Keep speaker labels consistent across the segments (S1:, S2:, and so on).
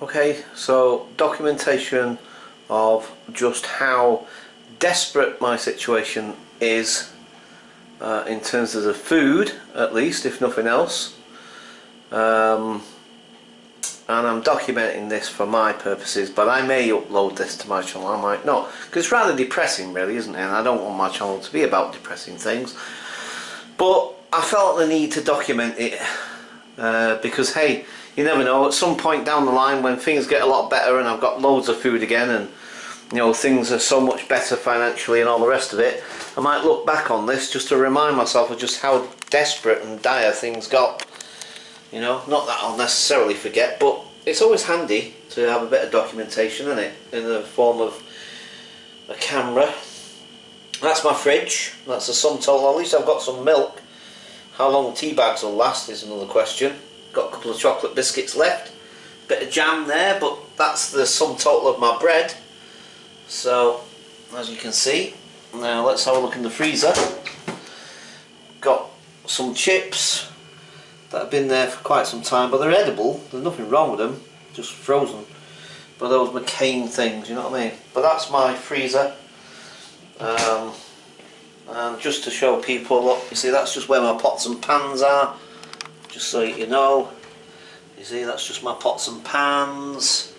S1: Okay, so documentation of just how desperate my situation is in terms of the food, at least, if nothing else. And I'm documenting this for my purposes, but I may upload this to my channel, I might not, because it's rather depressing really, isn't it? And I don't want my channel to be about depressing things, but I felt the need to document it because hey, you never know, at some point down the line when things get a lot better and I've got loads of food again and you know things are so much better financially and all the rest of it, I might look back on this just to remind myself of just how desperate and dire things got. You know, not that I'll necessarily forget, but it's always handy to have a bit of documentation, isn't it, in the form of a camera. That's my fridge. That's the sum total. At least I've got some milk. How long tea bags will last is another question. Got a couple of chocolate biscuits left, bit of jam there, but that's the sum total of my bread. So, as you can see, now let's have a look in the freezer. Got some chips that have been there for quite some time, but they're edible. There's nothing wrong with them, just frozen. But those McCain things, you know what I mean? But that's my freezer. And just to show people, look, you see that's just where my pots and pans are, just so you know. You see that's just my pots and pans.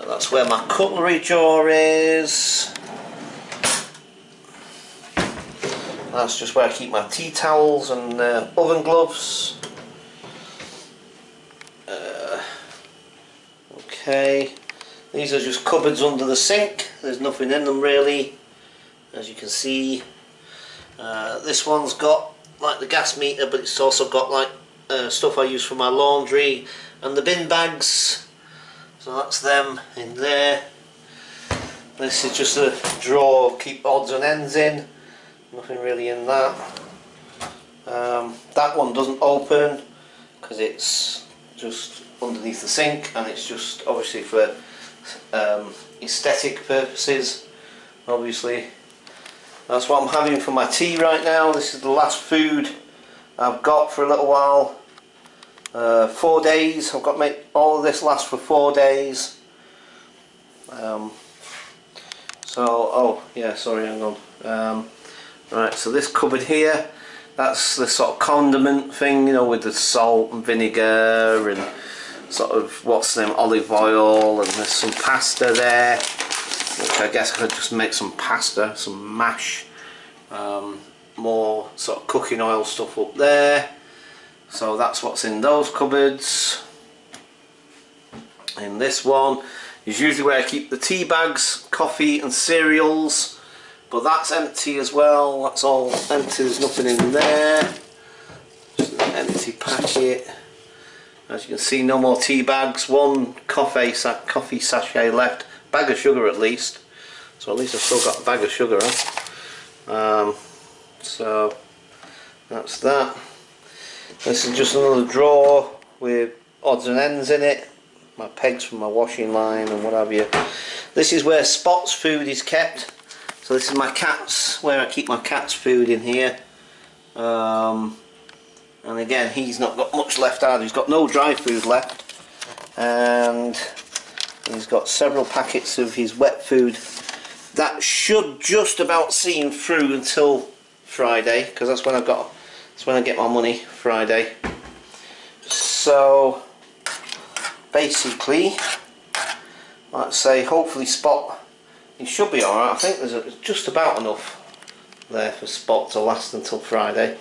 S1: That's where my cutlery drawer is. That's just where I keep my tea towels and oven gloves. Okay, these are just cupboards under the sink. There's nothing in them really, as you can see. This one's got like the gas meter, but it's also got like stuff I use for my laundry and the bin bags. So that's them in there. This is just a drawer, keep odds and ends in. Nothing really in that. That one doesn't open because it's just underneath the sink, and it's just obviously for aesthetic purposes. Obviously, that's what I'm having for my tea right now. This is the last food I've got for a little while. 4 days. I've got to make all of this last for 4 days. Oh yeah, sorry, hang on. Right, so this cupboard here, that's the sort of condiment thing, you know, with the salt and vinegar and sort of, what's the name, olive oil, and there's some pasta there, which I guess I could just make some pasta, some mash, more sort of cooking oil stuff up there. So that's what's in those cupboards. In this one is usually where I keep the tea bags, coffee and cereals. But that's empty as well, that's all empty, there's nothing in there. Just an empty packet. As you can see, no more tea bags, one coffee sachet left, bag of sugar at least. So at least I've still got a bag of sugar, huh? So that's that. This is just another drawer with odds and ends in it. My pegs from my washing line and what have you. This is where Spot's food is kept. So this is my cat's, where I keep my cat's food in here. And again, he's not got much left either. He's got no dry food left. And he's got several packets of his wet food. That should just about see him through until Friday, because that's when I get my money, Friday. So basically, let's say hopefully Spot, he should be alright. I think there's just about enough there for Spot to last until Friday,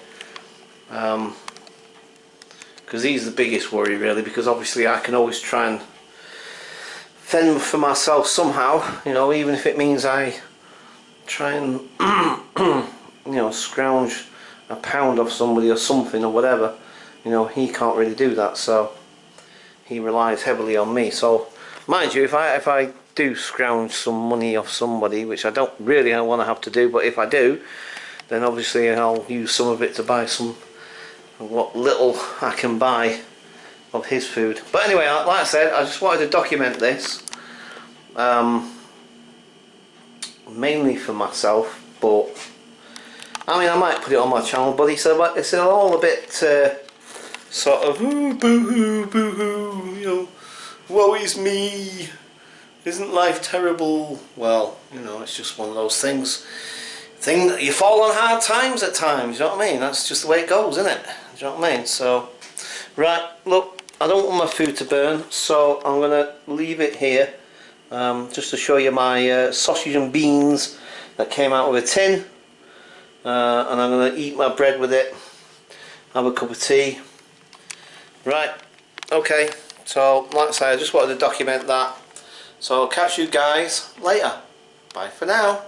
S1: because he's the biggest worry really, because obviously I can always try and fend for myself somehow, you know, even if it means I try and you know, scrounge a pound off somebody or something or whatever. You know, he can't really do that, so he relies heavily on me. So mind you, if I do scrounge some money off somebody, which I don't really want to have to do, but if I do, then obviously I'll use some of it to buy some, what little I can buy of his food. But anyway, like I said, I just wanted to document this, mainly for myself, but I mean I might put it on my channel, but it's all a bit sort of boo-hoo, boo-hoo, you know, woe is me, isn't life terrible? Well, you know, it's just one of those things. You fall on hard times at times, you know what I mean? That's just the way it goes, isn't it? Do you know what I mean? So, right, look, I don't want my food to burn, so I'm going to leave it here just to show you my sausage and beans that came out of a tin. And I'm going to eat my bread with it, have a cup of tea. Right, okay, so like I say, I just wanted to document that. So I'll catch you guys later. Bye for now.